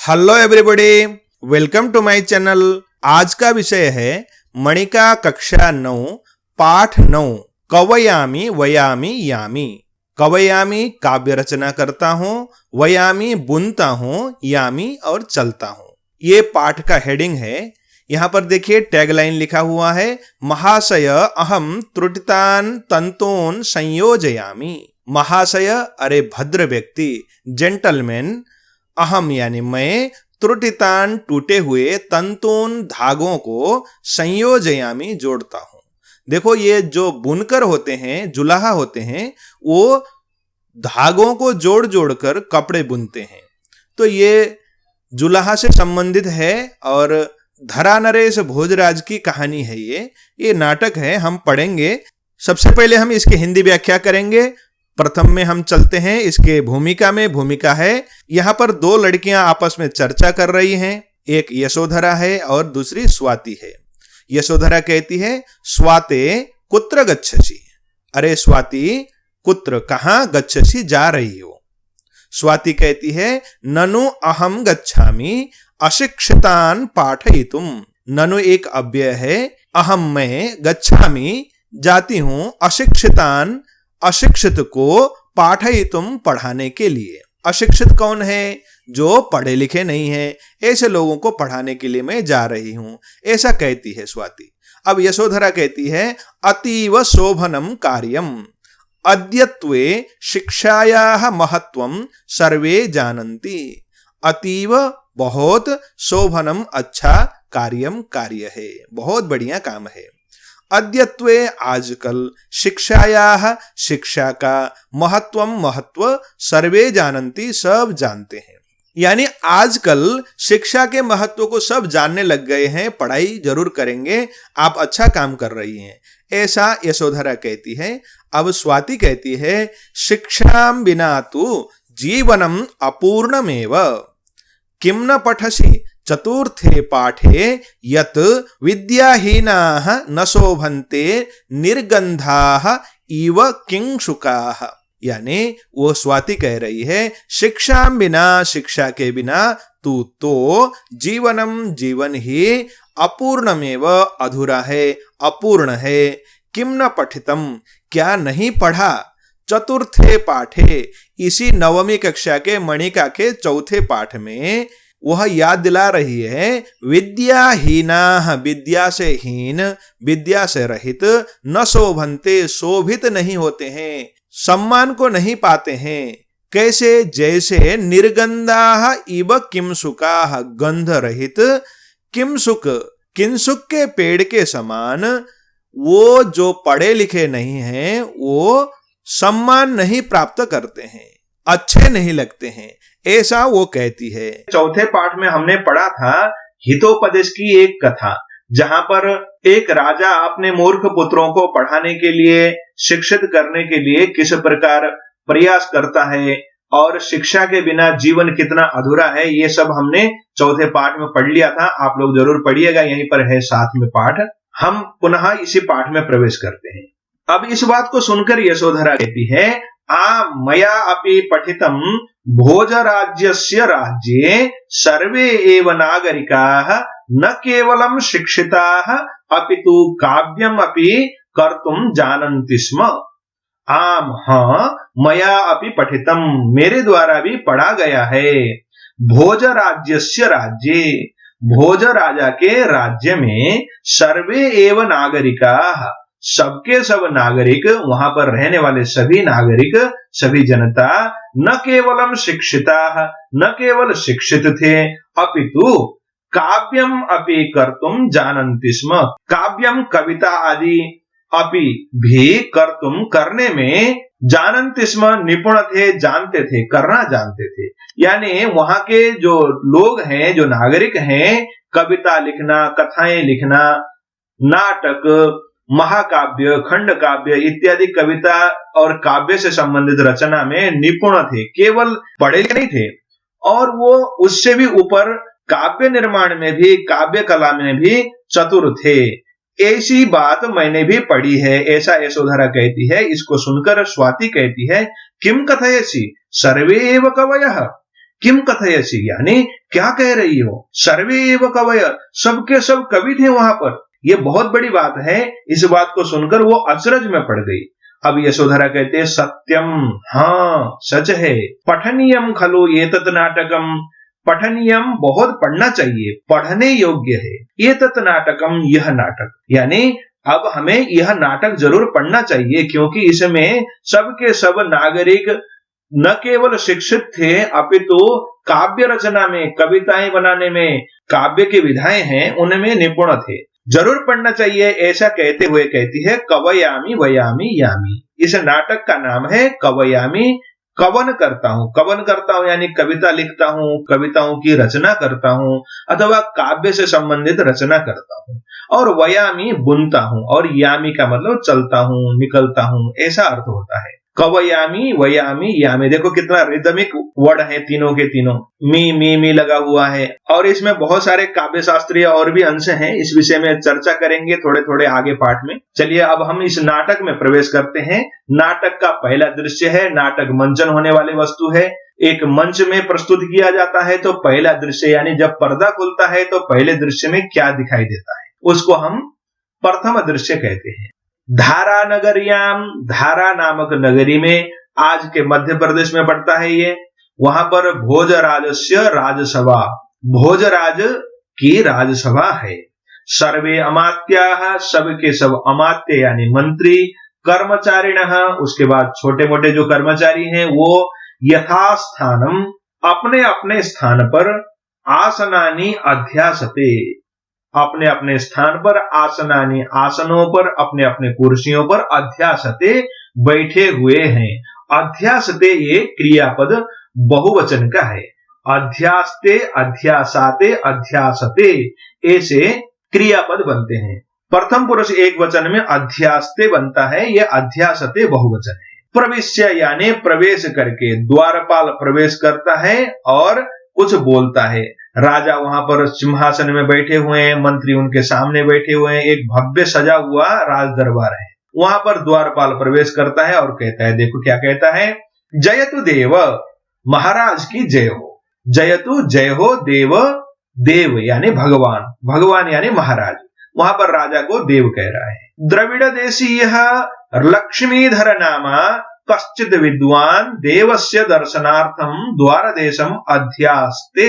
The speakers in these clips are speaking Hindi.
Hello everybody, welcome to my channel. आज का विषय है मणिका कक्षा 9 पाठ 9 कवयामी वयामी यामी। कवयामी काव्य रचना करता हूँ, वयामी बुनता हूँ, यामी और चलता हूँ। ये पाठ का हेडिंग है। यहाँ पर देखिए टैगलाइन लिखा हुआ है, महाशय अहम त्रुटितान तंतून संयोजयामी। महाशय अरे भद्र व्यक्ति, जेंटलमैन, अहम यानी मैं, त्रुटितान टूटे हुए, तंतून धागों को, संयोजयामी जोड़ता हूं। देखो ये जो बुनकर होते हैं, जुलाहा होते हैं, वो धागों को जोड़ जोड़कर कपड़े बुनते हैं। तो ये जुलाहा से संबंधित है और धरा नरेश भोजराज की कहानी है। ये नाटक है, हम पढ़ेंगे। सबसे पहले हम इसकी हिंदी व्याख्या करेंगे। प्रथम में हम चलते हैं इसके भूमिका में। भूमिका है, यहाँ पर दो लड़कियां आपस में चर्चा कर रही हैं। एक यशोधरा है और दूसरी स्वाति है। यशोधरा कहती है, स्वाते कुत्र गच्छसि। अरे स्वाति, कुत्र कहाँ, गच्छसि जा रही हो। स्वाति कहती है, ननु अहम गच्छामि अशिक्षितान पाठयितुम। ननु एक अव्यय है, अहम मैं, गच्छामि जाती हूं, अशिक्षितान अशिक्षित को, पाठयितुम पढ़ाने के लिए। अशिक्षित कौन है? जो पढ़े लिखे नहीं है, ऐसे लोगों को पढ़ाने के लिए मैं जा रही हूं, ऐसा कहती है स्वाति। अब यशोधरा कहती है, अतीव शोभनम कार्यम अद्यत्वे शिक्षायाः महत्वम सर्वे जानन्ति। अतीव बहुत, शोभनम अच्छा, कार्यम कार्य है, बहुत बढ़िया काम है। अद्यत्वे आजकल, शिक्षायाः शिक्षा का, महत्वम महत्व, सर्वे जानन्ति सब जानते हैं। यानी आजकल शिक्षा के महत्व को सब जानने लग गए हैं, पढ़ाई जरूर करेंगे, आप अच्छा काम कर रही हैं, ऐसा यशोधरा कहती है। अब स्वाति कहती है, शिक्षां विना तु जीवनम अपूर्णमेव किम न पठसि चतुर्थे पाठे यत विद्याहीनाः न शोभन्ते निर्गंधाः इव किंशुकाः। यानी वो स्वाति कह रही है, शिक्षा बिना, शिक्षा के बिना तू तो जीवनम, जीवन ही, अपूर्णमेव अधूरा है, अपूर्ण है, किम न पठितम क्या नहीं पढ़ा, चतुर्थे पाठे इसी 9वीं कक्षा के मणिका के चौथे पाठ में वह याद दिला रही है, विद्याहीना, विद्या से हीन, विद्या से रहित, न शोभन्ते शोभित नहीं होते हैं, सम्मान को नहीं पाते हैं। कैसे? जैसे निर्गंधाः इव किंशुकाः, गंध रहित, किंशुक, किंशुक के पेड़ के समान, वो जो पढ़े लिखे नहीं हैं वो सम्मान नहीं प्राप्त करते हैं, अच्छे नहीं लगते हैं, ऐसा वो कहती है। चौथे पाठ में हमने पढ़ा था हितोपदेश की एक कथा, जहां पर एक राजा अपने मूर्ख पुत्रों को पढ़ाने के लिए, शिक्षित करने के लिए किस प्रकार प्रयास करता है और शिक्षा के बिना जीवन कितना अधूरा है, ये सब हमने चौथे पाठ में पढ़ लिया था। आप लोग जरूर पढ़िएगा, यहीं पर है साथ में पाठ। हम पुनः इसी पाठ में प्रवेश करते हैं। अब इस बात को सुनकर यशोधरा कहती है, मया अपि पठितम भोजराज्यस्य राज्ये सर्वे एव नागरिकाः न केवलं शिक्षिताः अपितु काव्यम अपि कर्तुम जानन्ति स्म। आम हाँ, मया अपि पठितम, मेरे द्वारा भी पढ़ा गया है। भोजराज्यस्य राज्ये, भोज राजा के राज्य में, सर्वे एव नागरिकाः सबके सब नागरिक, वहां पर रहने वाले सभी नागरिक, सभी जनता, न केवलम शिक्षिता, न केवल शिक्षित थे, अपितु काव्यम अपि कर्तुम जानन्ति स्म। काव्यम कविता आदि, अपि भी कर्तुम करने में, जानन्ति स्म निपुण थे, जानते थे, करना जानते थे। यानी वहां के जो लोग हैं, जो नागरिक हैं, कविता लिखना, कथाएं लिखना, नाटक, महाकाव्य, खंड काव्य इत्यादि कविता और काव्य से संबंधित रचना में निपुण थे, केवल पढ़े नहीं थे, और वो उससे भी ऊपर काव्य निर्माण में भी, काव्य कला में भी चतुर थे। ऐसी बात मैंने भी पढ़ी है, ऐसा यशोधरा कहती है। इसको सुनकर स्वाति कहती है, किम कथयसि सर्वे एव कवयः, किम कथयसि, यानी क्या कह रही हो। सर्वे एव कवय, सबके सब कवि थे वहां पर। ये बहुत बड़ी बात है। इस बात को सुनकर वो अचरज में पड़ गई। अब यशोधरा कहते हैं सत्यम, हाँ सच है। पठनीयम खलु एतत् नाटकम, पठनीयम बहुत पढ़ना चाहिए, पढ़ने योग्य है। एतत् नाटकम, यह नाटक, यानी अब हमें यह नाटक जरूर पढ़ना चाहिए, क्योंकि इसमें सबके सब नागरिक न केवल शिक्षित थे अपितु काव्य रचना में, कविताएं बनाने में, काव्य की विधाएं हैं उनमें निपुण थे। जरूर पढ़ना चाहिए, ऐसा कहते हुए कहती है कवयामी वयामी यामी। इस नाटक का नाम है कवयामी, कवन करता हूं। कवन करता हूं यानी कविता लिखता हूं, कविताओं की रचना करता हूं, अथवा काव्य से संबंधित रचना करता हूं। और वयामी बुनता हूं, और यामी का मतलब चलता हूं, निकलता हूं, ऐसा अर्थ होता है। कवयामी वयामी यामी, देखो कितना रिदमिक वर्ड है तीनों के तीनों। मी लगा हुआ है। और इसमें बहुत सारे काव्य शास्त्रीय और भी अंश हैं। इस विषय में चर्चा करेंगे थोड़े थोड़े आगे पाठ में। चलिए अब हम इस नाटक में प्रवेश करते हैं। नाटक का पहला दृश्य है, नाटक मंचन होने वाली वस्तु है। एक मंच में प्रस्तुत किया जाता है तो पहला दृश्य यानी जब पर्दा खुलता है तो पहले दृश्य में क्या दिखाई देता है उसको हम प्रथम दृश्य कहते हैं। धारा नगरियाम, धारा नामक नगरी में, आज के मध्य प्रदेश में पड़ता है ये। वहां पर भोजराजस्य राजसभा, भोजराज की राजसभा है। सर्वे अमात्याः, सब के सब अमात्य यानी मंत्री, कर्मचारिणः, उसके बाद छोटे मोटे जो कर्मचारी हैं वो यथास्थानम, अपने अपने स्थान पर, आसनानि अध्यासते, अपने अपने स्थान पर, आसनानि आसनों पर, अपने अपने कुर्सियों पर, अध्यासते बैठे हुए हैं। अध्यासते ये क्रियापद बहुवचन का है। अध्यासते, अध्यासाते, अध्यासते ऐसे क्रियापद बनते हैं। प्रथम पुरुष एक वचन में अध्यासते बनता है, यह अध्यासते बहुवचन है। प्रविश्य यानी प्रवेश करके, द्वारपाल प्रवेश करता है और कुछ बोलता है। राजा वहां पर सिंहासन में बैठे हुए हैं, मंत्री उनके सामने बैठे हुए हैं, एक भव्य सजा हुआ राज दरबार है। वहां पर द्वारपाल प्रवेश करता है और कहता है, देखो क्या कहता है, जयतु देव, महाराज की जय हो। जयतु जय हो देव, देव यानी भगवान, भगवान यानी महाराज। वहां पर राजा को देव कह रहा है। द्रविड़ देशीय लक्ष्मीधर नामा कश्चित विद्वान देवस्य दर्शनार्थम द्वार देशम अध्यास्ते,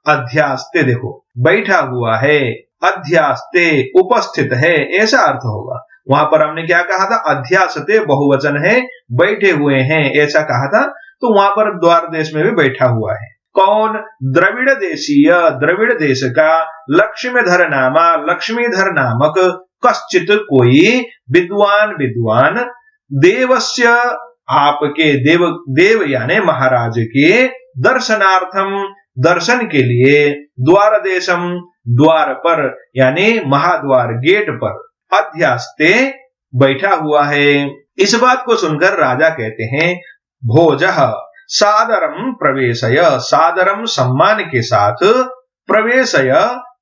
अध्यास्ते देखो बैठा हुआ है, अध्यास्ते उपस्थित है, ऐसा अर्थ होगा। वहां पर हमने क्या कहा था, अध्यासते बहुवचन है, बैठे हुए हैं ऐसा कहा था। तो वहां पर द्वार देश में भी बैठा हुआ है। कौन, द्रविड़ देशीय, द्रविड़ देश का, लक्ष्मीधर नामा, लक्ष्मीधर नामक, कश्चित कोई, विद्वान विद्वान, देवस्य आपके, देव देव यानी महाराज के, दर्शनार्थम दर्शन के लिए, द्वार देशम द्वार पर यानी महाद्वार गेट पर, अध्यास्ते बैठा हुआ है। इस बात को सुनकर राजा कहते हैं, भोजः सादरम प्रवेशय, सादरम सम्मान के साथ, प्रवेशय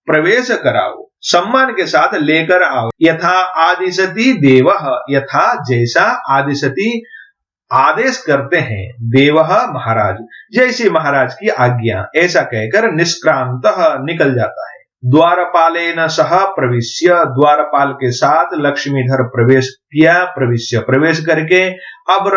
प्रवेश कराओ, सम्मान के साथ लेकर आओ। यथा आदिशति देवः, यथा जैसा, आदिशति आदेश करते हैं, देवः महाराज, जैसे महाराज की आज्ञा, ऐसा कहकर निष्क्रांत निकल जाता है। द्वारपालेन सह प्रविश्य, द्वारपाल के साथ लक्ष्मीधर प्रवेश किया, प्रविश्य प्रवेश करके अब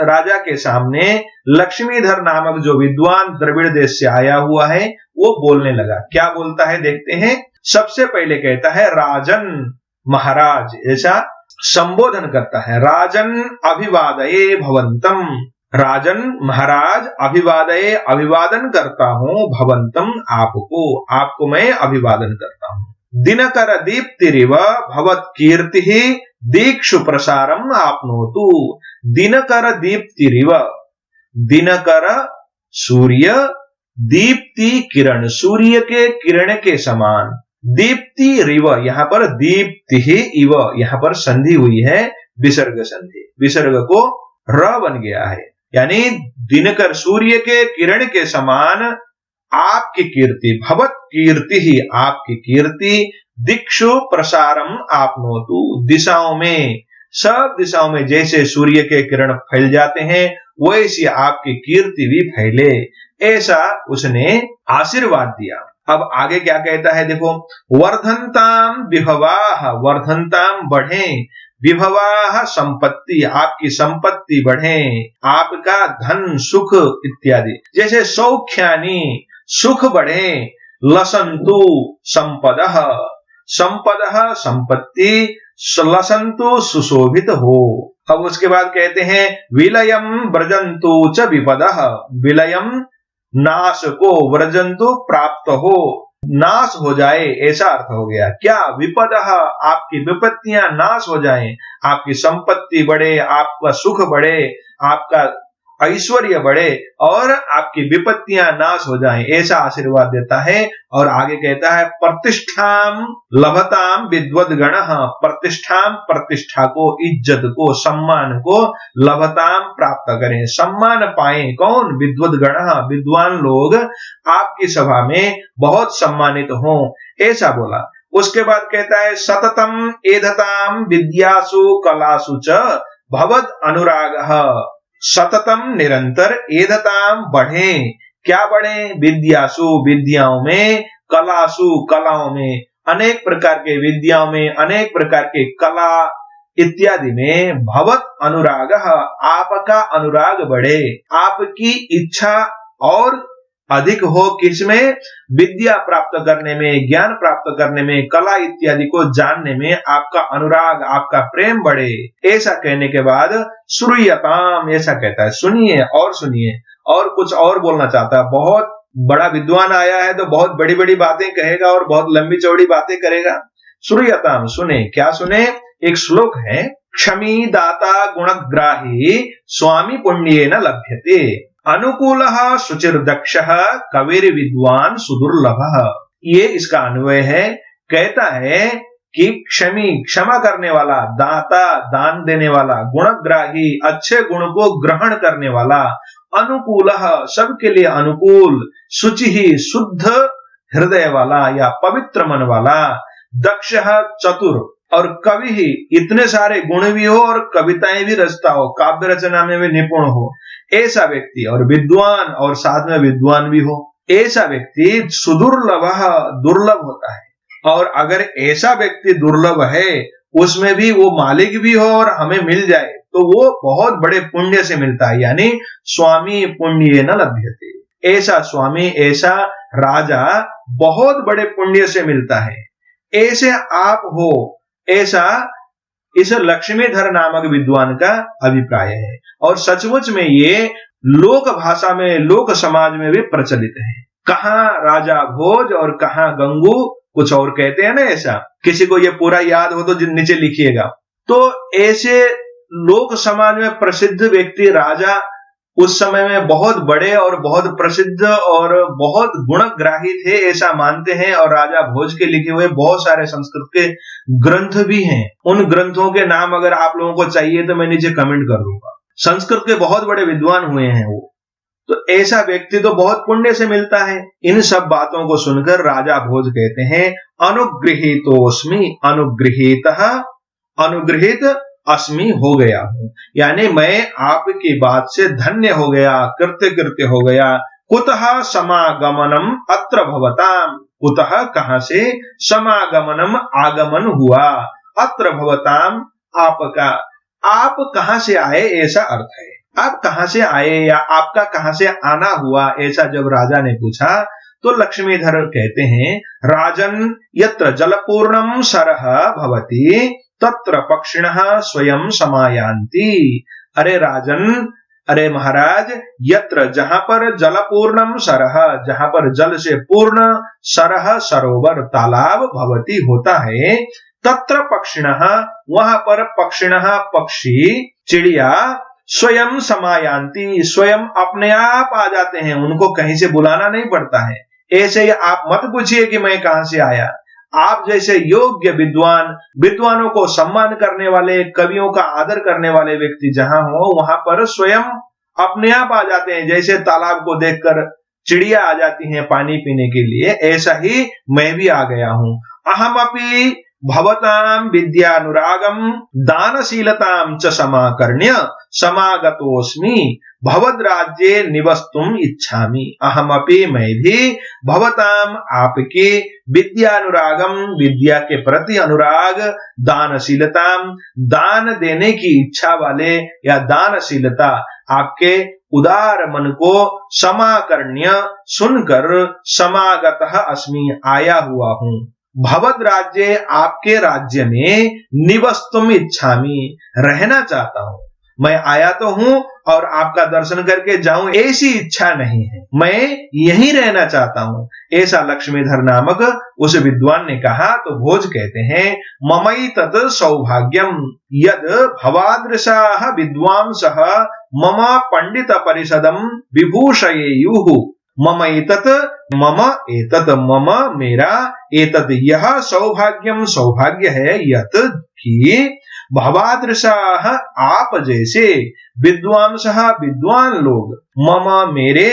राजा के सामने लक्ष्मीधर नामक जो विद्वान द्रविड़ देश से आया हुआ है वो बोलने लगा। क्या बोलता है देखते हैं। सबसे पहले कहता है राजन, महाराज, ऐसा संबोधन करता है। राजन अभिवादये भवंतम, राजन महाराज, अभिवादये अभिवादन करता हूं, भवंतम आपको, आपको मैं अभिवादन करता हूं। दिनकर दीप्तिरिव भवत कीर्ति दीक्षु प्रसारम आपनोतु। दिनकर दीप्तिरिव, दिनकर सूर्य, दीप्ति किरण, सूर्य के किरण के समान, दीप्ति रिव, यहां पर दीप्ति ही इव, यहां पर संधि हुई है, विसर्ग संधि, विसर्ग को र बन गया है, यानी दिनकर सूर्य के किरण के समान आपकी कीर्ति, भवत कीर्ति ही आपकी कीर्ति, दिक्षु प्रसारम आपनोतु, दिशाओं में, सब दिशाओं में जैसे सूर्य के किरण फैल जाते हैं वैसी आपकी कीर्ति भी फैले, ऐसा उसने आशीर्वाद दिया। अब आगे क्या कहता है देखो, वर्धनताम विभवाह, वर्धनताम बढ़े, विभवाह संपत्ति, आपकी संपत्ति बढ़े, आपका धन सुख इत्यादि, जैसे सौख्यानि सुख बढ़े, लसंतु संपदः, संपदः संपत्ति, लसंतु सुशोभित हो। अब उसके बाद कहते हैं विलयम व्रजंतु च विपदः, विलयम नाश को, व्रजंतु प्राप्त हो, नाश हो जाए, ऐसा अर्थ हो गया। क्या? विपदः, आपकी विपत्तियां नाश हो जाएं, आपकी संपत्ति बढ़े, आपका सुख बढ़े, आपका ऐश्वर्य बढ़े और आपकी विपत्तियां नाश हो जाएं, ऐसा आशीर्वाद देता है। और आगे कहता है प्रतिष्ठाम लभताम विद्वद गण, प्रतिष्ठाम, प्रतिष्ठा को, इज्जत को, सम्मान को, लभताम प्राप्त करें, सम्मान पाएं। कौन? विद्वद गण, विद्वान लोग आपकी सभा में बहुत सम्मानित हों, ऐसा बोला। उसके बाद कहता है सततम एधताम विद्यासु कलासु च भवद अनुरागः, सततम निरंतर, एधताम बढ़े, क्या बढ़े? विद्यासु विद्याओं में, कलासु कलाओं में, अनेक प्रकार के विद्याओं में, अनेक प्रकार के कला इत्यादि में, भवत अनुराग, आपका अनुराग बढ़े, आपकी इच्छा और अधिक हो, किसमें? विद्या प्राप्त करने में, ज्ञान प्राप्त करने में, कला इत्यादि को जानने में आपका अनुराग, आपका प्रेम बढ़े। ऐसा कहने के बाद श्रूयताम, ऐसा कहता है सुनिए और सुनिए, और कुछ और बोलना चाहता है। बहुत बड़ा विद्वान आया है तो बहुत बड़ी बड़ी बातें कहेगा और बहुत लंबी चौड़ी बातें करेगा। श्रूयताम, सुने। क्या सुने? एक श्लोक है, क्षमी दाता गुणग्राही स्वामी पुण्येन लभ्यते, अनुकूलः शुचिर्दक्षः कविर विद्वान सुदुर्लभः। ये इसका अन्वय है। कहता है कि क्षमी, क्षमा करने वाला, दाता, दान देने वाला, गुणग्राही, अच्छे गुण को ग्रहण करने वाला, अनुकूलः, सबके लिए अनुकूल, शुचि, शुद्ध हृदय वाला या पवित्र मन वाला, दक्षः, चतुर, और कवि ही, इतने सारे गुण भी हो और कविताएं भी रचता हो, काव्य रचना में भी निपुण हो, ऐसा व्यक्ति, और विद्वान, और साथ में विद्वान भी हो, ऐसा व्यक्ति सुदुर्लभ, दुर्लभ होता है। और अगर ऐसा व्यक्ति दुर्लभ है, उसमें भी वो मालिक भी हो और हमें मिल जाए, तो वो बहुत बड़े पुण्य से मिलता है, यानी स्वामी पुण्येन लभ्यते। ऐसा स्वामी, ऐसा राजा बहुत बड़े पुण्य से मिलता है। ऐसे आप हो, ऐसा इस लक्ष्मीधर नामक विद्वान का अभिप्राय है। और सचमुच में ये लोक भाषा में, लोक समाज में भी प्रचलित है। कहां राजा भोज और कहां गंगू, कुछ और कहते हैं ना ऐसा। किसी को ये पूरा याद हो तो नीचे लिखिएगा। तो ऐसे लोक समाज में प्रसिद्ध व्यक्ति, राजा उस समय में बहुत बड़े और बहुत प्रसिद्ध और बहुत गुणग्राही थे, ऐसा मानते हैं। और राजा भोज के लिखे हुए बहुत सारे संस्कृत के ग्रंथ भी हैं। उन ग्रंथों के नाम अगर आप लोगों को चाहिए तो मैं नीचे कमेंट कर दूंगा। संस्कृत के बहुत बड़े विद्वान हुए हैं वो। तो ऐसा व्यक्ति तो बहुत पुण्य से मिलता है। इन सब बातों को सुनकर राजा भोज कहते हैं अनुगृहीतोस्मि, अनुगृहीतः, अनुगृहीत अस्मि, हो गया हूं, यानी मैं आपकी बात से धन्य हो गया, कृत्य कृत्य हो गया। कुतः समागमनम अत्र भवताम, कुतः कहां से, समागमनम आगमन हुआ, अत्र भवताम आपका, आप कहां से आए ऐसा अर्थ है। आप कहां से आए या आपका कहां से आना हुआ, ऐसा जब राजा ने पूछा तो लक्ष्मीधर कहते हैं राजन यत्र जलपूर्णम सरः भवति तत्र पक्षिणः स्वयं समायान्ति। अरे राजन, अरे महाराज, यत्र, जहां पर जलपूर्णम सरः, जहां पर जल से पूर्ण, सरः सरोवर, तालाब, भवति होता है, तत्र पक्षिणः, वहां पर पक्षिणः, पक्षी, चिड़िया, स्वयं समायान्ति, स्वयं अपने आप आ जाते हैं, उनको कहीं से बुलाना नहीं पड़ता है। ऐसे ही आप मत पूछिए कि मैं कहां से आया। आप जैसे योग्य विद्वान, विद्वानों को सम्मान करने वाले, कवियों का आदर करने वाले व्यक्ति जहां हो, वहां पर स्वयं अपने आप आ जाते हैं। जैसे तालाब को देखकर चिड़िया आ जाती हैं पानी पीने के लिए, ऐसा ही मैं भी आ गया हूं। अहमपि भवताम विद्यानुरागम दानशीलताम च समाकर्ण्य समागतोस्मि, भवद राज्ये निवस्तुम इच्छामि, अहमपि मैं भी भवताम आपके विद्यानुरागम विद्या के प्रति अनुराग, दानशीलताम दान देने की इच्छा वाले या दानशीलता आपके उदार मन को समाकर्ण्य सुनकर समागतः अस्मि आया हुआ हूं। भवद राज्ये आपके राज्य में निवस्तुम इच्छामि रहना चाहता हूं। मैं आया तो हूं और आपका दर्शन करके जाऊं ऐसी इच्छा नहीं है, मैं यहीं रहना चाहता हूं, ऐसा लक्ष्मीधर नामक उस विद्वान ने कहा। तो भोज कहते हैं ममई तत् सौभाग्यम यद भवादृशाः विद्वांसः मम पंडित परिषदम विभूषयेयुः। मम एतत् मम एतत् मम मेरा एतत् यह सौभाग्यम सौभाग्य है, यत कि भवादृशाः आप जैसे विद्वांसः विद्वान लोग मम मेरे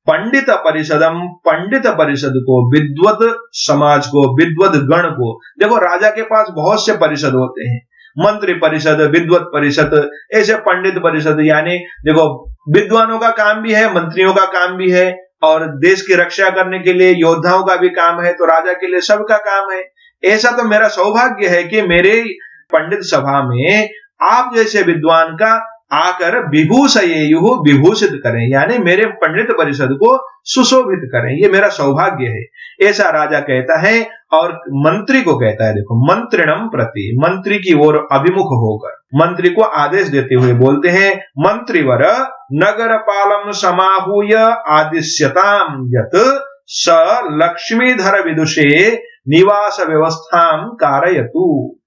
पंडित परिषदम पंडित परिषद को विद्वत समाज को विद्वत गण को, देखो राजा के पास बहुत से परिषद होते हैं, मंत्री परिषद विद्वत परिषद ऐसे पंडित परिषद, यानी देखो विद्वानों का काम भी है, मंत्रियों का काम भी है, और देश की रक्षा करने के लिए योद्धाओं का भी काम है, तो राजा के लिए सबका काम है। ऐसा तो मेरा सौभाग्य है कि मेरे पंडित सभा में आप जैसे विद्वान का आकर विभूषयेयुः विभूषित करें, यानी मेरे पंडित परिषद को सुशोभित करें, ये मेरा सौभाग्य है, ऐसा राजा कहता है। और मंत्री को कहता है, देखो मंत्रिणम प्रति, मंत्री की ओर अभिमुख होकर मंत्री को आदेश देते हुए बोलते हैं मंत्रीवर नगरपालम समाहूय आदिश्यताम यत स लक्ष्मीधर विदुषे निवास व्यवस्थाम कारयतु।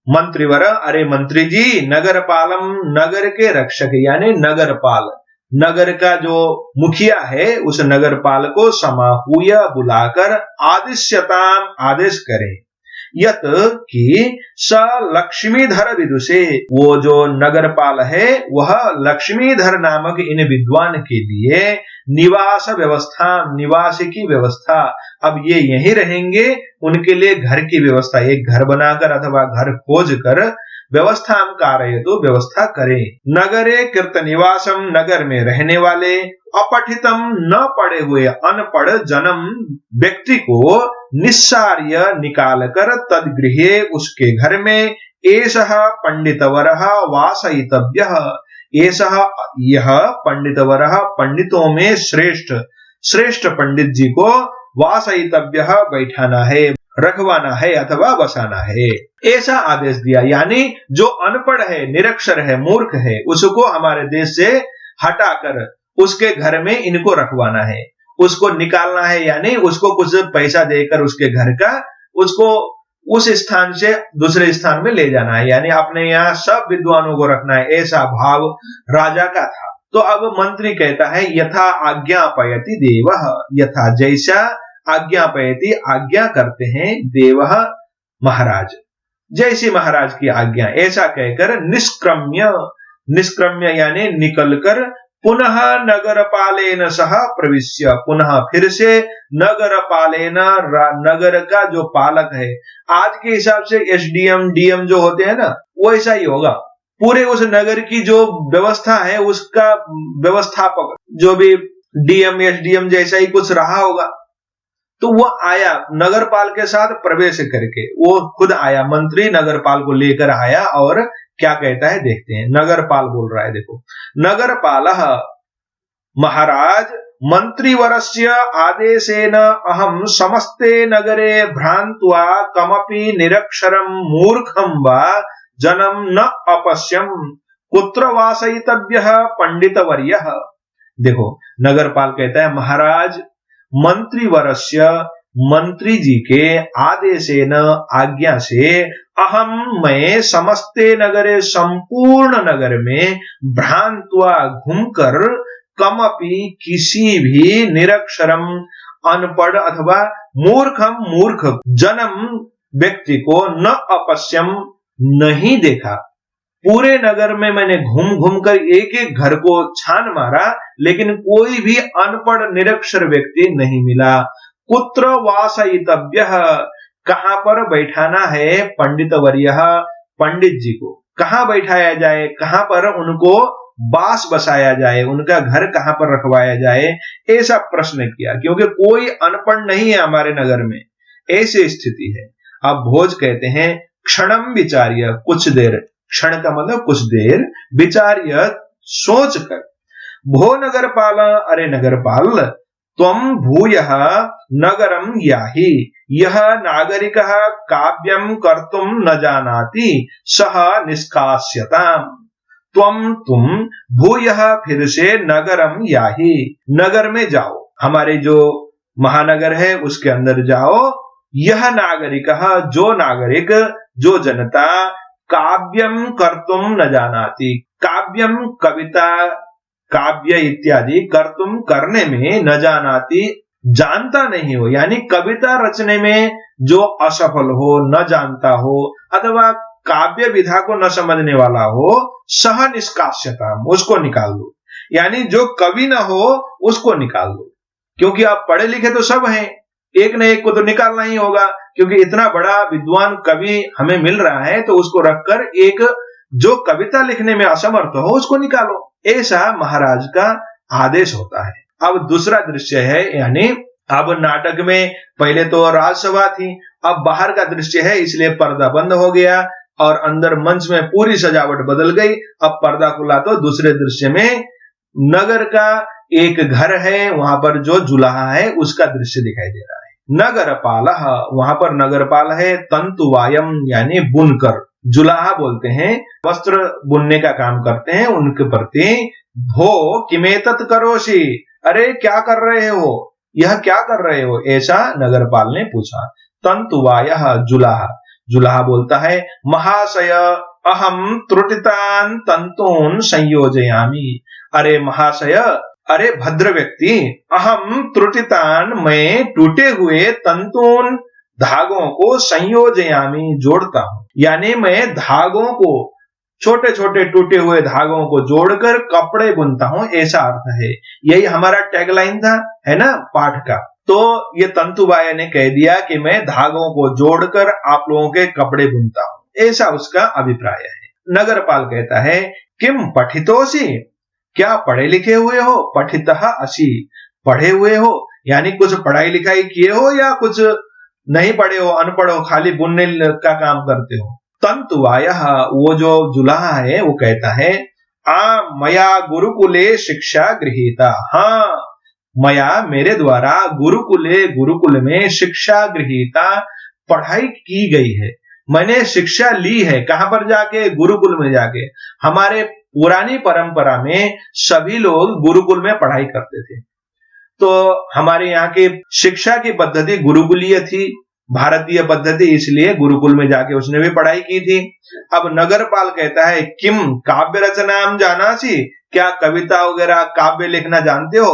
मंत्रीवर, अरे मंत्री जी, नगरपालम नगर के रक्षक यानी नगरपाल, नगर का जो मुखिया है उस नगरपाल को समाहूय बुलाकर आदिश्यताम आदेश करें, यत कि स लक्ष्मीधर विदुषे, वो जो नगरपाल है वह लक्ष्मीधर नामक इन विद्वान के लिए निवास व्यवस्था, निवास की व्यवस्था, अब ये यहीं रहेंगे, उनके लिए घर की व्यवस्था, एक घर बनाकर अथवा घर खोज कर व्यवस्था कारयतु व्यवस्था करें। नगरे कृत निवासम, नगर में रहने वाले, अपठितम न पढ़े हुए अनपढ़ जन्म व्यक्ति को निस्सार्य निकाल कर तद्गृहे उसके घर में एषः पंडितवरः वासयितव्यः, एषः यह पंडितवरः पंडितों में श्रेष्ठ, श्रेष्ठ पंडित जी को वासयितव्यः बैठाना है, रखवाना है अथवा बसाना है, ऐसा आदेश दिया। यानी जो अनपढ़ है, निरक्षर है, मूर्ख है, उसको हमारे देश से हटाकर उसके घर में इनको रखवाना है, उसको निकालना है, यानी उसको कुछ पैसा देकर उसके घर का उसको उस स्थान से दूसरे स्थान में ले जाना है, यानी अपने यहाँ सब विद्वानों को रखना है, ऐसा भाव राजा का था। तो अब मंत्री कहता है यथा आज्ञापयति देवः, यथा जैसा आज्ञापयति आज्ञा करते हैं देवः महाराज, जैसी महाराज की आज्ञा, ऐसा कहकर निष्क्रम्य, निष्क्रम्य यानी निकलकर पुनः नगरपालेन सह प्रविश्य, पुनः फिर से नगरपालेन, नगर का जो पालक है, आज के हिसाब से एसडीएम डीएम जो होते हैं ना, वो ऐसा ही होगा, पूरे उस नगर की जो व्यवस्था है उसका व्यवस्थापक जो भी डीएम एसडीएम जैसा ही कुछ रहा होगा। तो वो आया नगरपाल के साथ प्रवेश करके, वो खुद आया, मंत्री नगरपाल को लेकर आया और क्या कहता है देखते हैं। नगरपाल बोल रहा है, देखो, नगरपालः महाराज मंत्रीवरस्य आदेशेन अहम समस्ते नगरे भ्रांत्वा कमपि निरक्षरम मूर्खम वा जनम न अपश्यम कुत्र वासयितव्यः पंडितवर्यः। देखो नगरपाल कहता है महाराज मंत्रीवरस्य, मंत्री जी के आदेशेन आज्ञा से अहम मैं समस्ते नगरे संपूर्ण नगर में भ्रांत्वा घूमकर कमपि किसी भी निरक्षरम अनपढ़ अथवा मूर्खम मूर्ख जन्म व्यक्ति को न अपश्यम नहीं देखा। पूरे नगर में मैंने घूम घूम कर एक एक घर को छान मारा, लेकिन कोई भी अनपढ़ निरक्षर व्यक्ति नहीं मिला। कुत्र वासयितव्यः, कहां पर बैठाना है पंडितवर्यः, पंडित जी को कहां बैठाया जाए, कहां पर उनको बास बसाया जाए, उनका घर कहां पर रखवाया जाए, ऐसा प्रश्न किया, क्योंकि कोई अनपढ़ नहीं है हमारे नगर में, ऐसी स्थिति है। अब भोज कहते हैं क्षणम विचार्य, कुछ देर, क्षण का मतलब कुछ देर, विचार्य सोच कर, भो नगरपाल, अरे नगरपाल, त्वं भूयः नगरम याहि, यह नागरिकः काव्यं कर्तुं न जानाति सः निष्कास्यताम्। तुम भूयः फिर से नगरम याहि, नगर में जाओ, हमारे जो महानगर है उसके अंदर जाओ। यह नागरिक, जो नागरिक, जो जनता, काव्यम कर्तुम न जानाति, काव्यम कविता, काव्य इत्यादि, कर्तुम करने में, न जानाति जानता नहीं हो, यानी कविता रचने में जो असफल हो, न जानता हो, अथवा काव्य विधा को न समझने वाला हो, सह निष्कास्यता, उसको निकाल दो, यानी जो कवि न हो उसको निकाल दो, क्योंकि आप पढ़े लिखे तो सब हैं, एक न एक को तो निकालना ही होगा, क्योंकि इतना बड़ा विद्वान कवि हमें मिल रहा है, तो उसको रखकर एक जो कविता लिखने में असमर्थ हो उसको निकालो, ऐसा महाराज का आदेश होता है। अब दूसरा दृश्य है, यानी अब नाटक में पहले तो राजसभा थी, अब बाहर का दृश्य है, इसलिए पर्दा बंद हो गया और अंदर मंच में पूरी सजावट बदल गई। अब पर्दा खुला तो दूसरे दृश्य में नगर का एक घर है, वहां पर जो जुलाहा है उसका दृश्य दिखाई दे रहा है। नगरपाल, वहां पर नगरपाल है, तंतुवायम यानी बुनकर, जुलाहा बोलते हैं, वस्त्र बुनने का काम करते हैं, उनके प्रति भो किमेतत करोषि, अरे क्या कर रहे हो, यह क्या कर रहे हो, ऐसा नगरपाल ने पूछा। तंतुवायः जुलाहा, जुलाहा बोलता है महाशय अहम त्रुटितान तंतून संयोजयामि, अरे महाशय, अरे भद्र व्यक्ति, अहम त्रुटितान, मैं टूटे हुए, तंतून धागों को, संयोजयामि जोड़ता हूं, यानी मैं धागों को, छोटे छोटे टूटे हुए धागों को जोड़कर कपड़े बुनता हूं, ऐसा अर्थ है। यही हमारा टैगलाइन था, है ना, पाठ का। तो ये तंतुबाई ने कह दिया कि मैं धागों को जोड़कर आप लोगों के कपड़े बुनता हूं, ऐसा उसका अभिप्राय है। नगरपाल कहता है किम पठितोसि, क्या पढ़े लिखे हुए हो, पठितः असि, पढ़े हुए हो, यानी कुछ पढ़ाई लिखाई किए हो या कुछ नहीं पढ़े हो, अनपढ़ हो, खाली बुनने का काम करते हो। तंतुवायः, वो जो जुलाहा है वो कहता है मया गुरुकुले शिक्षा गृहीता, हाँ मया, मेरे द्वारा, गुरुकुले, गुरुकुल में, शिक्षा गृहीता, पढ़ाई की गई है, मैंने शिक्षा ली है, कहां पर जाके, गुरुकुल में जाके। हमारे पुरानी परंपरा में सभी लोग गुरुकुल में पढ़ाई करते थे, तो हमारे यहाँ की शिक्षा की पद्धति गुरुकुलीय थी, भारतीय पद्धति, इसलिए गुरुकुल में जाके उसने भी पढ़ाई की थी। अब नगरपाल कहता है किम काव्य रचनाम जानासी, क्या कविता वगैरह काव्य लिखना जानते हो।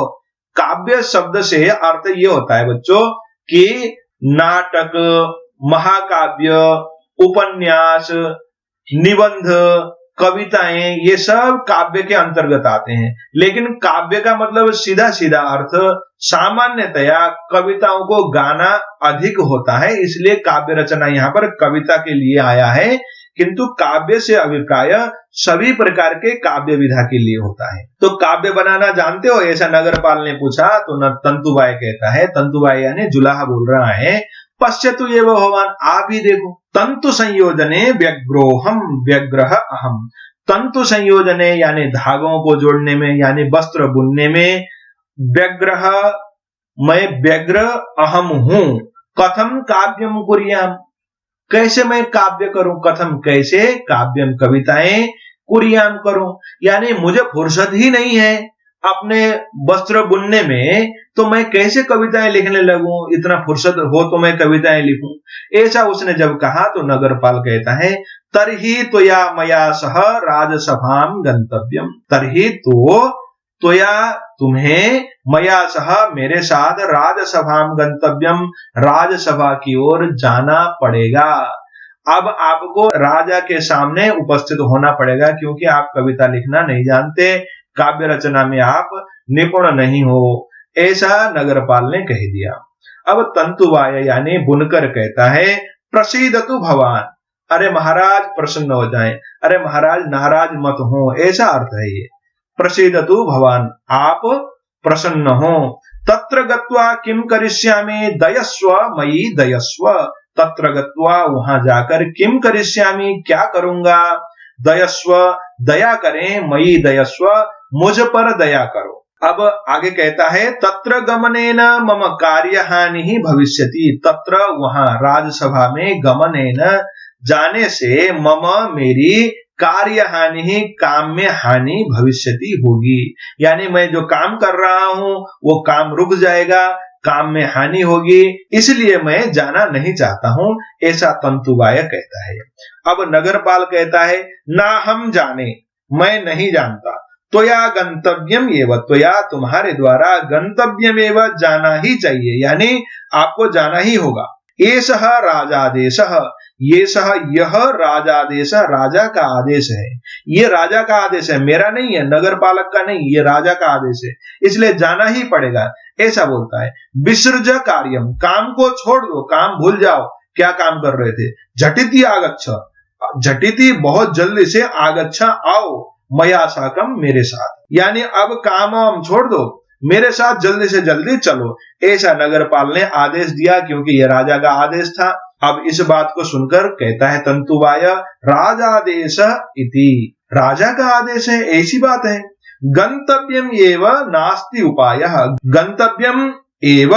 काव्य शब्द से अर्थ ये होता है बच्चों कि नाटक, महाकाव्य, उपन्यास, निबंध, कविताएं, ये सब काव्य के अंतर्गत आते हैं। लेकिन काव्य का मतलब सीधा सीधा अर्थ सामान्यतया कविताओं को गाना अधिक होता है, इसलिए काव्य रचना यहाँ पर कविता के लिए आया है, किंतु काव्य से अभिप्राय सभी प्रकार के काव्य विधा के लिए होता है। तो काव्य बनाना जानते हो, ऐसा नगरपाल ने पूछा, तो तंतुबाई कहता है, तंतुबाई यानी जुलाहा बोल रहा है, पश्यतु ये भगवान, आप ही देखो, तंतु संयोजने व्यग्रोहम व्यग्रह अहम, तंतु संयोजने यानी धागों को जोड़ने में, यानी वस्त्र बुनने में, व्यग्रह, मैं व्यग्र, अहम हूं, कथम काव्यम कुर्याम, कैसे मैं काव्य करूं, कथम कैसे, काव्यम कविताएं, कुर्याम करूं, यानी मुझे फुर्सत ही नहीं है अपने वस्त्र बुनने में, तो मैं कैसे कविताएं लिखने लगूं, इतना फुर्सत हो तो मैं कविताएं लिखूं। ऐसा उसने जब कहा तो नगरपाल कहता है तरही त्वया मया सह राजसभाम गंतव्यम, तरही तो या तुम्हें, मया सह मेरे साथ, राजसभाम गंतव्यम, राजसभा की ओर जाना पड़ेगा। अब आपको राजा के सामने उपस्थित होना पड़ेगा, क्योंकि आप कविता लिखना नहीं जानते, काव्य रचना में आप निपुण नहीं हो, ऐसा नगरपाल ने कह दिया। अब तंतुवाय यानी बुनकर कहता है प्रसीदतु भवान, अरे महाराज प्रसन्न हो जाएं, अरे महाराज नाराज मत हो, ऐसा अर्थ है ये। प्रसीदतु भवान, आप प्रसन्न हो। तत्र गत्वा किम करिष्यामि दयस्व मयि दयस्व, तत्र गत्वा वहां जाकर किम करिष्यामि क्या करूंगा, दयस्व दया करें, मयि दयस्व मुझ पर दया करो। अब आगे कहता है तत्र गमनेन मम कार्यहानि भविष्यति, तत्र वहां राजसभा में गमनेन जाने से मम मेरी कार्यहानि काम में हानि भविष्यति होगी, यानी मैं जो काम कर रहा हूं वो काम रुक जाएगा, काम में हानि होगी, इसलिए मैं जाना नहीं चाहता हूं, ऐसा तंतुवाय कहता है। अब नगरपाल कहता है ना हम जाने, मैं नहीं जानता, त्वया गंतव्यम एव, त्वया तुम्हारे द्वारा गंतव्यम एव जाना ही चाहिए, यानी आपको जाना ही होगा। एषः राजादेशः, ये सह यह राजादेश, राजा का आदेश है, ये राजा का आदेश है, मेरा नहीं है, नगर पालक का नहीं, ये राजा का आदेश है, इसलिए जाना ही पड़ेगा, ऐसा बोलता है। विसृज कार्यम, काम को छोड़ दो, काम भूल जाओ, क्या काम कर रहे थे। झटिति आगच्छ, झटिति बहुत जल्दी से, आगच्छ आओ, मया साकम मेरे साथ, यानी अब काम हम छोड़ दो, मेरे साथ जल्दी से जल्दी चलो, ऐसा नगरपाल ने आदेश दिया, क्योंकि यह राजा का आदेश था। अब इस बात को सुनकर कहता है तंतुवाय राजादेश इति, राजा का आदेश है, ऐसी बात है। गंतव्यम एव नास्ति उपायः, गंतव्यम एव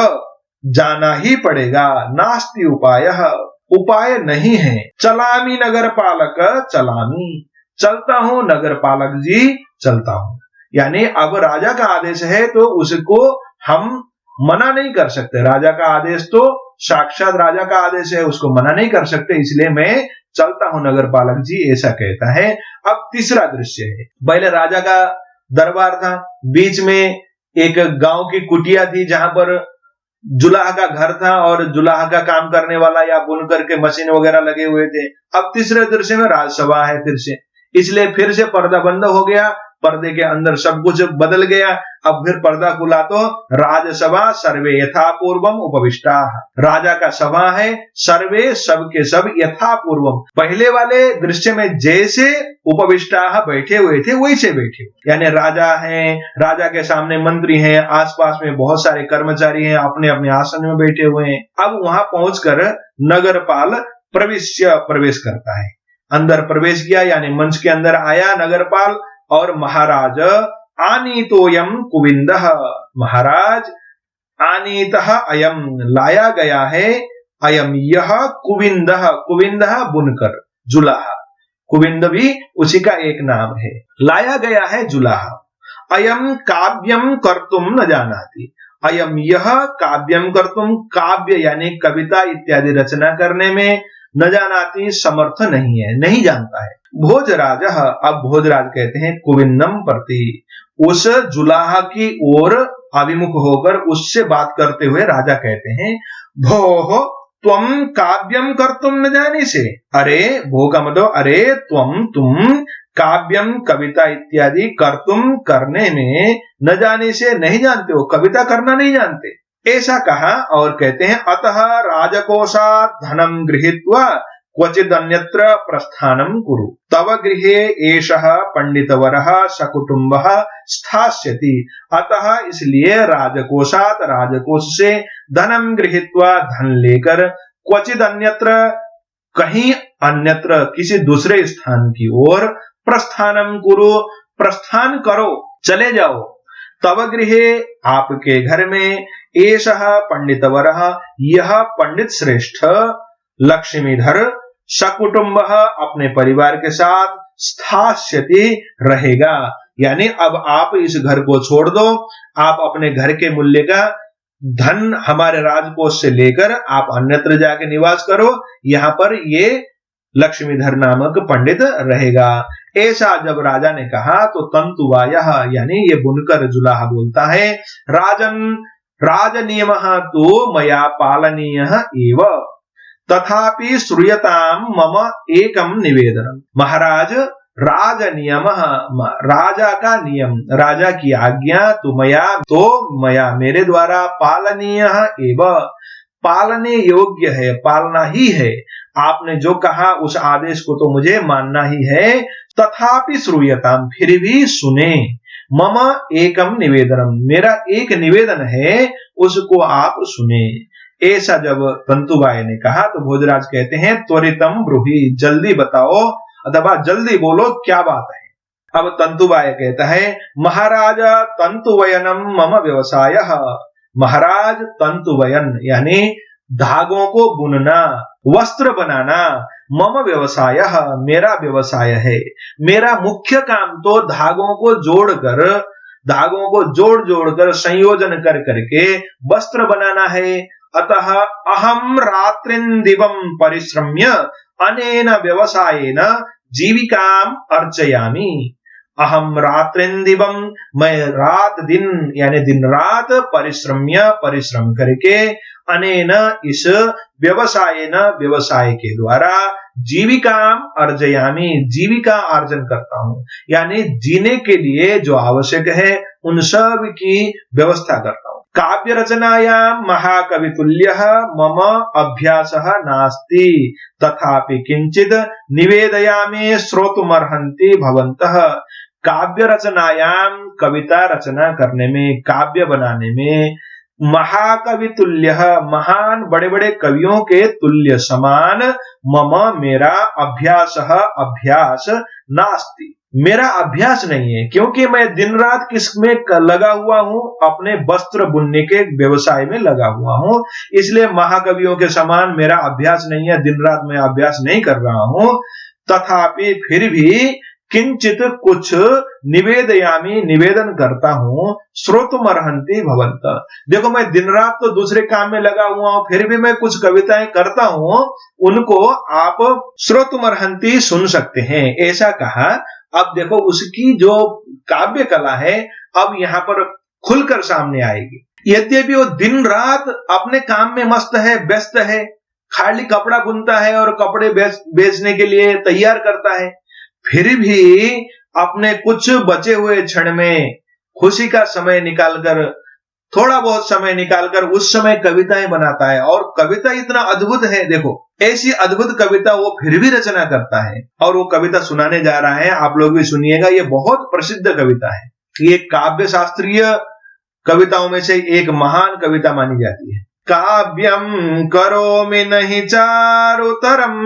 जाना ही पड़ेगा, नास्ति उपायः उपाय नहीं है। चलामी नगर पालक चलामी, चलता हूं नगर पालक जी, चलता हूं, यानी अब राजा का आदेश है तो उसको हम मना नहीं कर सकते, राजा का आदेश तो साक्षात राजा का आदेश है, उसको मना नहीं कर सकते, इसलिए मैं चलता हूं नगर पालक जी, ऐसा कहता है। अब तीसरा दृश्य है, पहले राजा का दरबार था, बीच में एक गांव की कुटिया थी जहां पर जुलाह का घर था और जुलाह का काम करने वाला या बुनकर के मशीन वगैरह लगे हुए थे। अब तीसरे दृश्य में राजसभा है फिर से, इसलिए फिर से पर्दा बंद हो गया, पर्दे के अंदर सब कुछ बदल गया। अब फिर पर्दा खुला तो राजसभा सर्वे यथा पूर्वम उपविष्टा, राजा का सभा है, सर्वे सब के सब यथा पूर्वम, पहले वाले दृश्य में जैसे उपविष्टा बैठे हुए थे वैसे बैठे, यानी राजा हैं, राजा के सामने मंत्री हैं, आसपास में बहुत सारे कर्मचारी हैं, अपने अपने आसन में बैठे हुए हैं। अब वहां पहुंचकर नगरपाल प्रवेश करता है, अंदर प्रवेश किया, यानी मंच के अंदर आया नगरपाल, और महाराज आनीतोयम कुविंदः, महाराज आनीतः अयम, लाया गया है, अयम यह कुविंदः, कुविंदः बुनकर, जुलाहा, कुविंद भी उसी का एक नाम है, लाया गया है जुलाहा। अयम काव्यम कर्तुम न जानाति, अयम यह काव्यम कर्तुम, काव्य यानी कविता इत्यादि रचना करने में, न जानाति समर्थ नहीं है, नहीं जानता है। भोजराज, अब भोजराज कहते हैं कुविंदम प्रति, उस जुलाहा की ओर अभिमुख होकर उससे बात करते हुए राजा कहते हैं भोः त्वम काव्यम कर्तुम न जाने से, अरे भो का मतलब अरे तुम काव्यम कविता इत्यादि कर्तुम करने में न जाने से नहीं जानते हो, कविता करना नहीं जानते, ऐसा कहा। और कहते हैं अतः राजकोषात् धनम गृहीत्वा क्वचिद अन्यत्र प्रस्थानम कुरु, तव गृहे एषः पंडितवरः सकुटुम्बः स्थास्यति, अतः इसलिए राजकोषात्, राजकोष से, धनम गृहीत्वा धन लेकर, क्वचिद अन्यत्र कहीं अन्यत्र किसी दूसरे स्थान की ओर, प्रस्थानम कुरु प्रस्थान करो, चले जाओ, तव गृहे आपके घर में, एषः पंडितवरः यह पंडित श्रेष्ठ, लक्ष्मीधर, सकुटुम्बः अपने परिवार के साथ, स्थास्यति रहेगा, यानी अब आप इस घर को छोड़ दो, आप अपने घर के मूल्य का धन हमारे राजकोष से लेकर आप अन्यत्र जाके निवास करो, यहाँ पर ये लक्ष्मीधर नामक पंडित रहेगा। ऐसा जब राजा ने कहा तो तंतुवायः यानी ये बुनकर जुलाहा बोलता है राजन राजनियमः तु मया पालनीयः एव, तथापि श्रूयताम मम एकम निवेदनम, महाराज राजनियम, राजा का नियम, राजा की आज्ञा, तो मया मेरे द्वारा पालनीय एव, पालने योग्य है, पालना ही है, आपने जो कहा उस आदेश को तो मुझे मानना ही है। तथापि श्रूयताम, फिर भी सुने, मम एकम निवेदनम, मेरा एक निवेदन है, उसको आप सुने। ऐसा जब तंतुबाई ने कहा तो भोजराज कहते हैं त्वरितम ब्रूहि, जल्दी बताओ अथवा जल्दी बोलो क्या बात है। अब तंतुबाई कहता है महाराज तंतुवयनम मम व्यवसाय, महाराज तंतुवयन यानी धागों को बुनना, वस्त्र बनाना, मम व्यवसाय मेरा व्यवसाय है। मेरा मुख्य काम तो धागों को जोड़ जोड़कर संयोजन कर करके वस्त्र बनाना है। अतः अहम रात्रिंदिवम परिश्रम्य अनेन व्यवसायेन जीविकाम अर्चयामि। अहम रात्रिंदिवम, मैं रात दिन यानी दिन रात परिश्रम करके अनेन इस व्यवसाय के द्वारा जीविकाम अर्जयामि, जीविका अर्जन करता हूं, यानी जीने के लिए जो आवश्यक है उन सब की व्यवस्था करता हूं। काव्य रचनायां महाकवितुल्यः मम अभ्यासः नास्ति, तथापि किंचित निवेदयामि श्रोतुमर्हन्ति भवन्तः। काव्य रचनायां, कविता रचना करने में, काव्य बनाने में, महाकवितुल्य, महान बड़े बड़े कवियों के तुल्य समान, मम मेरा अभ्यास नास्ति, मेरा अभ्यास नहीं है, क्योंकि मैं दिन रात किसमें लगा हुआ हूं, अपने वस्त्र बुनने के व्यवसाय में लगा हुआ हूं, इसलिए महाकवियों के समान मेरा अभ्यास नहीं है, दिन रात मैं अभ्यास नहीं कर रहा हूं। तथापि फिर भी किंचित कुछ निवेदयामी निवेदन करता हूं, श्रोतुमर्हन्ति भवन्त, देखो मैं दिन रात तो दूसरे काम में लगा हुआ हूं, फिर भी मैं कुछ कविताएं करता हूं, उनको आप श्रोतुमर्हन्ति सुन सकते हैं, ऐसा कहा। अब देखो उसकी जो काव्य कला है अब यहां पर खुलकर सामने आएगी। यद्यपि वो दिन रात अपने काम में मस्त है, व्यस्त है, खाली कपड़ा बुनता है और कपड़े बेचने के लिए तैयार करता है, फिर भी अपने कुछ बचे हुए क्षण में खुशी का समय निकालकर, थोड़ा बहुत समय निकालकर उस समय कविताएं बनाता है। और कविता इतना अद्भुत है, देखो ऐसी अद्भुत कविता वो फिर भी रचना करता है। और वो कविता सुनाने जा रहा है, आप लोग भी सुनिएगा, ये बहुत प्रसिद्ध कविता है, ये काव्य शास्त्रीय कविताओं में से एक महान कविता मानी जाती है। काव्यम करोमि नहीं चारुतरम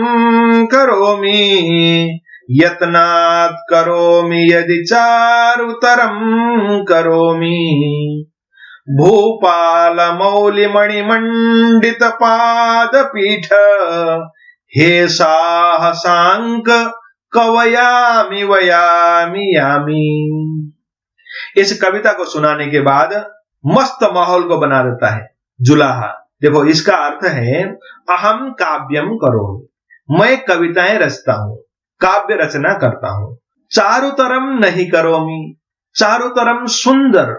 करोमि, यत्नात् करोमि यदि चारुतरम करोमि, भूपाल मौलि मणिमंडित पादपीठ, हे साहसांक कवयामि वयामि यामि। इस कविता को सुनाने के बाद मस्त माहौल को बना देता है जुलाहा। देखो इसका अर्थ है अहम काव्यम करोमि, मैं कविताएं रचता हूं, काव्य रचना करता हूं। चारुतरम नहीं करोमि, चारुतरम सुंदर,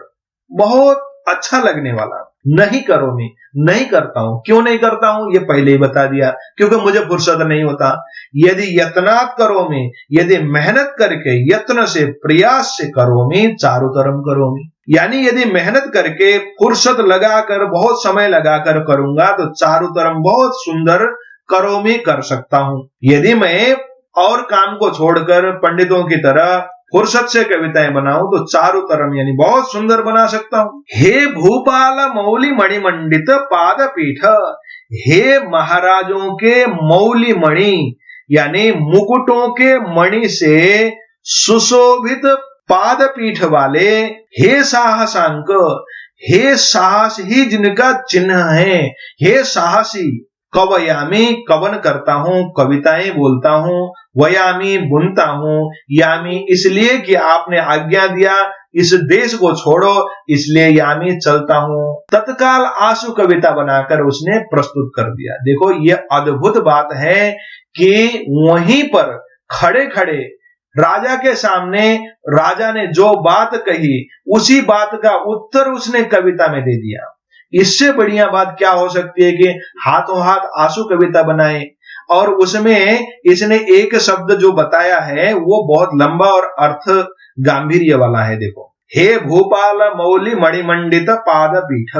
बहुत अच्छा लगने वाला, नहीं करोमि नहीं करता हूं। क्यों नहीं करता हूं ये पहले ही बता दिया, क्योंकि मुझे फुर्सत नहीं होता। यदि यत्नात् करोमि, यदि मेहनत करके, यत्न से, प्रयास से करोमि, चारुतरम करोमि, यानी यदि मेहनत करके, फुर्सत लगाकर, बहुत समय लगाकर करूंगा तो चारुतरम बहुत सुंदर करोमि कर सकता हूं। यदि मैं और काम को छोड़कर पंडितों की तरह फुर्सत से कविताएं बनाऊं तो चारुतरम यानी बहुत सुंदर बना सकता हूं। हे भूपाल मौलि मणिमंडित पादपीठ, हे महाराजों के मौलि मणि यानी मुकुटों के मणि से सुशोभित पादपीठ वाले, हे साहसांक, हे साहस ही जिनका चिन्ह है, हे साहसी, कवयामी कवन करता हूं, कविताएं बोलता हूं, वयामी बुनता हूं, यामी इसलिए कि आपने आज्ञा दिया इस देश को छोड़ो, इसलिए यामी चलता हूं। तत्काल आंसू कविता बनाकर उसने प्रस्तुत कर दिया। देखो ये अद्भुत बात है कि वहीं पर खड़े खड़े राजा के सामने राजा ने जो बात कही उसी बात का उत्तर उसने कविता में दे दिया। इससे बढ़िया बात क्या हो सकती है कि हाथों हाथ आंसू कविता बनाए और उसमें इसने एक शब्द जो बताया है वो बहुत लंबा और अर्थ गांभीर्य वाला है। देखो, हे भूपाल मौलि मणिमंडित पादपीठ,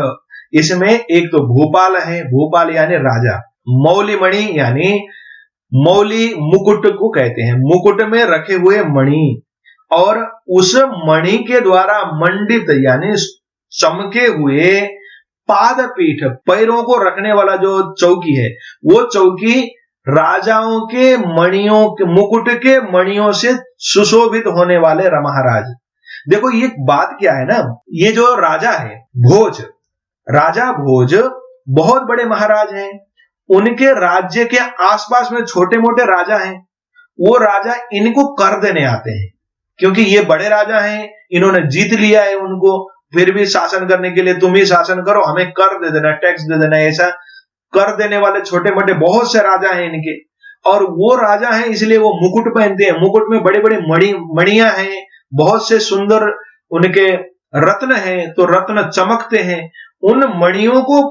इसमें एक तो भूपाल है, भूपाल यानी राजा, मौलि मणि यानी मौलि मुकुट को कहते हैं, मुकुट में रखे हुए मणि, और उस मणि के द्वारा मंडित यानी चमके हुए पादपीठ, पैरों को रखने वाला जो चौकी है, वो चौकी राजाओं के मणियों के मुकुट के मणियों से सुशोभित होने वाले महाराज। देखो ये बात क्या है ना, ये जो राजा है भोज, राजा भोज बहुत बड़े महाराज हैं। उनके राज्य के आसपास में छोटे मोटे राजा हैं, वो राजा इनको कर देने आते हैं, क्योंकि ये बड़े राजा हैं, इन्होंने जीत लिया है उनको, फिर भी शासन करने के लिए तुम ही शासन करो, हमें कर दे देना, टैक्स दे देना, ऐसा कर देने वाले छोटे मोटे बहुत से राजा हैं इनके। और वो राजा हैं इसलिए वो मुकुट पहनते हैं, मुकुट में बड़े बड़े मणियां हैं, बहुत से सुंदर उनके रत्न हैं, तो रत्न चमकते हैं। उन मणियों को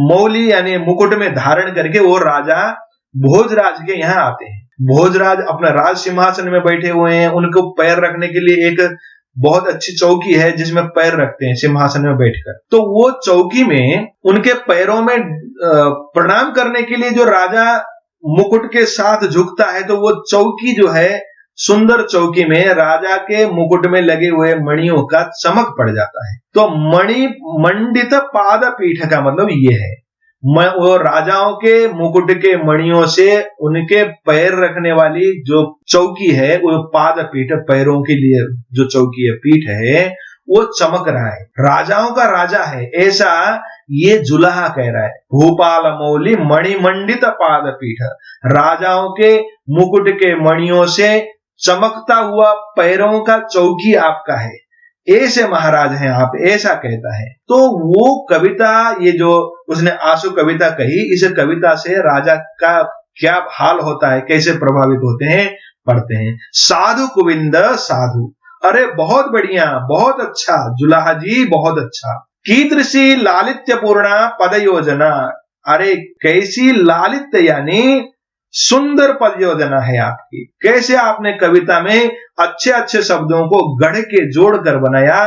मौली यानी मुकुट में धारण करके वो राजा भोजराज के यहाँ आते हैं। भोजराज अपना राज सिंहासन में बैठे हुए हैं, उनको पैर रखने के लिए एक बहुत अच्छी चौकी है जिसमें पैर रखते हैं सिंहासन में बैठकर। तो वो चौकी में उनके पैरों में प्रणाम करने के लिए जो राजा मुकुट के साथ झुकता है, तो वो चौकी जो है सुंदर चौकी में राजा के मुकुट में लगे हुए मणियों का चमक पड़ जाता है। तो मणि मंडित पाद पीठ का मतलब ये है, वो राजाओं के मुकुट के मणियों से उनके पैर रखने वाली जो चौकी है, वो पाद पीठ, पैरों के लिए जो चौकी है, पीठ है, वो चमक रहा है, राजाओं का राजा है, ऐसा ये जुलाहा कह रहा है। भूपाल मौली मणिमंडित पाद पीठ, राजाओं के मुकुट के मणियों से चमकता हुआ पैरों का चौकी आपका है, ऐसे महाराज हैं आप, ऐसा कहता है। तो वो कविता, ये जो उसने आंसू कविता कही, इस कविता से राजा का क्या हाल होता है, कैसे प्रभावित होते हैं, पढ़ते हैं। साधु गोविंद साधु, अरे बहुत बढ़िया, बहुत अच्छा जुलाहा जी, बहुत अच्छा। कीदृशी लालित्य पूर्णा पद योजना, अरे कैसी लालित्य यानी सुंदर पद योजना है आपकी, कैसे आपने कविता में अच्छे अच्छे शब्दों को गढ़ के जोड़कर बनाया।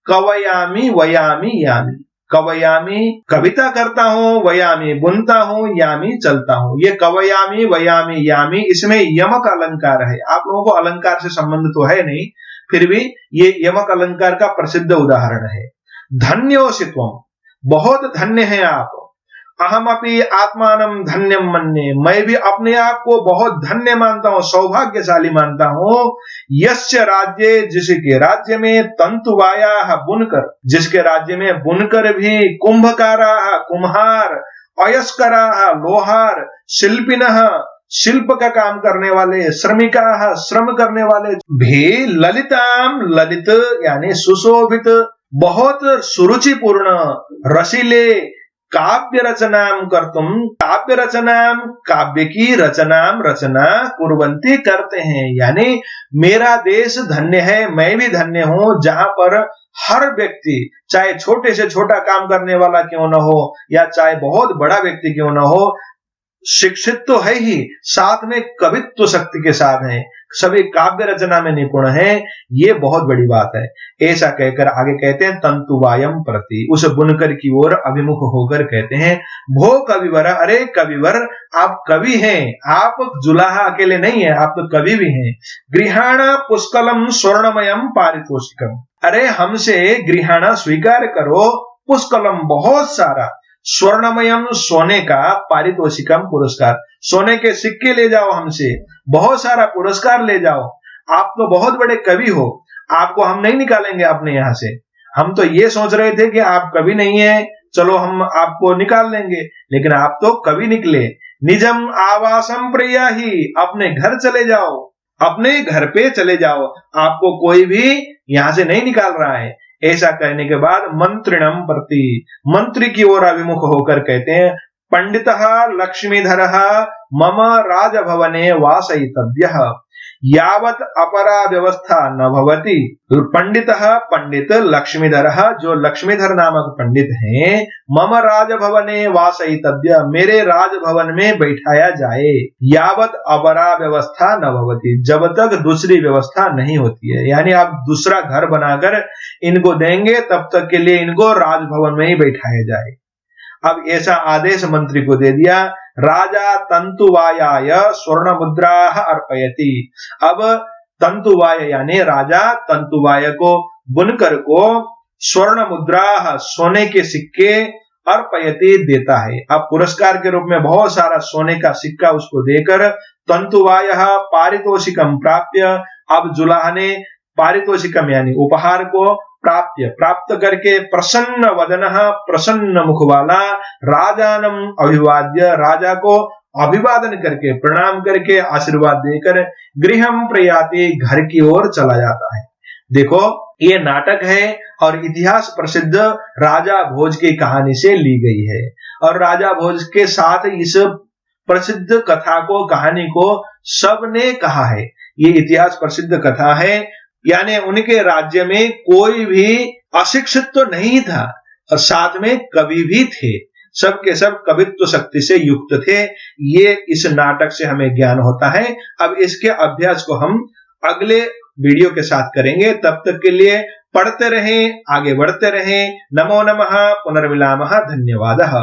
कवयामी वयामी यामी, कवयामी कविता करता हूं, वयामी बुनता हूं, यामी चलता हूं। ये कवयामी वयामी यामी, इसमें यमक अलंकार है। आप लोगों को अलंकार से संबंध तो है नहीं, फिर भी ये यमक अलंकार का प्रसिद्ध उदाहरण है। धन्योसित्वम, बहुत धन्य है आप। अहम अपि आत्मानम धन्यम मन्ये, मैं भी अपने आप को बहुत धन्य मानता हूं, सौभाग्यशाली मानता हूं। यस्य राज्य, जिसके राज्य में तंतुवाया बुनकर, जिसके राज्य में बुनकर भी, कुंभकारा कुम्हार, अयस्करा लोहार, शिल्पिनः शिल्प का काम करने वाले, श्रमिका श्रम करने वाले भी, ललिताम ललित यानी सुशोभित, बहुत सुरुचिपूर्ण, रसीले, काव्य रचनाम करतुम, काव्य रचनाम, काव्य की रचनाम रचना कुर्वन्ति करते हैं, यानी मेरा देश धन्य है, मैं भी धन्य हूं, जहां पर हर व्यक्ति चाहे छोटे से छोटा काम करने वाला क्यों न हो, या चाहे बहुत बड़ा व्यक्ति क्यों न हो, शिक्षित तो है ही, साथ में कवित्व शक्ति के साथ है, सभी काव्य रचना में निपुण है, ये बहुत बड़ी बात है। ऐसा कहकर आगे कहते हैं तंतुवायम प्रति, उस बुनकर की ओर अभिमुख होकर कहते हैं, भो कविवर, अरे कविवर आप कवि हैं, आप जुलाहा अकेले नहीं है, आप तो कवि भी हैं। गृहाणा पुष्कलम स्वर्णमयम पारितोषिकम, अरे हमसे गृहाणा स्वीकार करो, पुष्कलम बहुत सारा, स्वर्णमयम सोने का, पारितोषिकम पुरस्कार, सोने के सिक्के ले जाओ हमसे, बहुत सारा पुरस्कार ले जाओ। आप तो बहुत बड़े कवि हो, आपको हम नहीं निकालेंगे अपने यहां से। हम तो ये सोच रहे थे कि आप कवि नहीं है, चलो हम आपको निकाल लेंगे, लेकिन आप तो कवि निकले। निजम आवासम प्रिया ही, अपने घर चले जाओ, अपने घर पे चले जाओ, आपको कोई भी यहां से नहीं निकाल रहा है। ऐसा कहने के बाद मंत्रिणम प्रति, मंत्री की ओर अभिमुख होकर कहते हैं, पंडितः लक्ष्मीधरः मम राजभवने वासयितव्यः, यावत अपरा व्यवस्था न भवति। पंडितः पंडित, लक्ष्मीधरः जो लक्ष्मीधर नामक पंडित हैं, मम राजभवने वासयितव्य मेरे राजभवन में बैठाया जाए, यावत अपरा व्यवस्था न भवति जब तक दूसरी व्यवस्था नहीं होती है, यानी आप दूसरा घर बनाकर इनको देंगे तब तक के लिए इनको राजभवन में ही बैठाया जाए। अब ऐसा आदेश मंत्री को दे दिया। राजा तंतुवायाय स्वर्ण मुद्रा अर्पयति, अब तंतुवाय यानी राजा तंतुवाय को बुनकर को स्वर्ण मुद्रा सोने के सिक्के अर्पयति देता है। अब पुरस्कार के रूप में बहुत सारा सोने का सिक्का उसको देकर तंतुवाय पारितोषिकम प्राप्य, अब जुलाह ने पारितोषिकम यानी उपहार को प्राप्त करके प्रसन्न वदन प्रसन्न मुख वाला राजानम अभिवाद्य राजा को अभिवादन करके प्रणाम करके आशीर्वाद देकर गृहम प्रयाति घर की ओर चला जाता है। देखो ये नाटक है और इतिहास प्रसिद्ध राजा भोज की कहानी से ली गई है और राजा भोज के साथ इस प्रसिद्ध कथा को कहानी को सबने कहा है। ये इतिहास प्रसिद्ध कथा है, यानी उनके राज्य में कोई भी अशिक्षित तो नहीं था और साथ में कवि भी थे, सब के सब कवित्व शक्ति से युक्त थे। ये इस नाटक से हमें ज्ञान होता है। अब इसके अभ्यास को हम अगले वीडियो के साथ करेंगे। तब तक के लिए पढ़ते रहें, आगे बढ़ते रहें। नमो नमः, पुनर्मिलामः, धन्यवादः।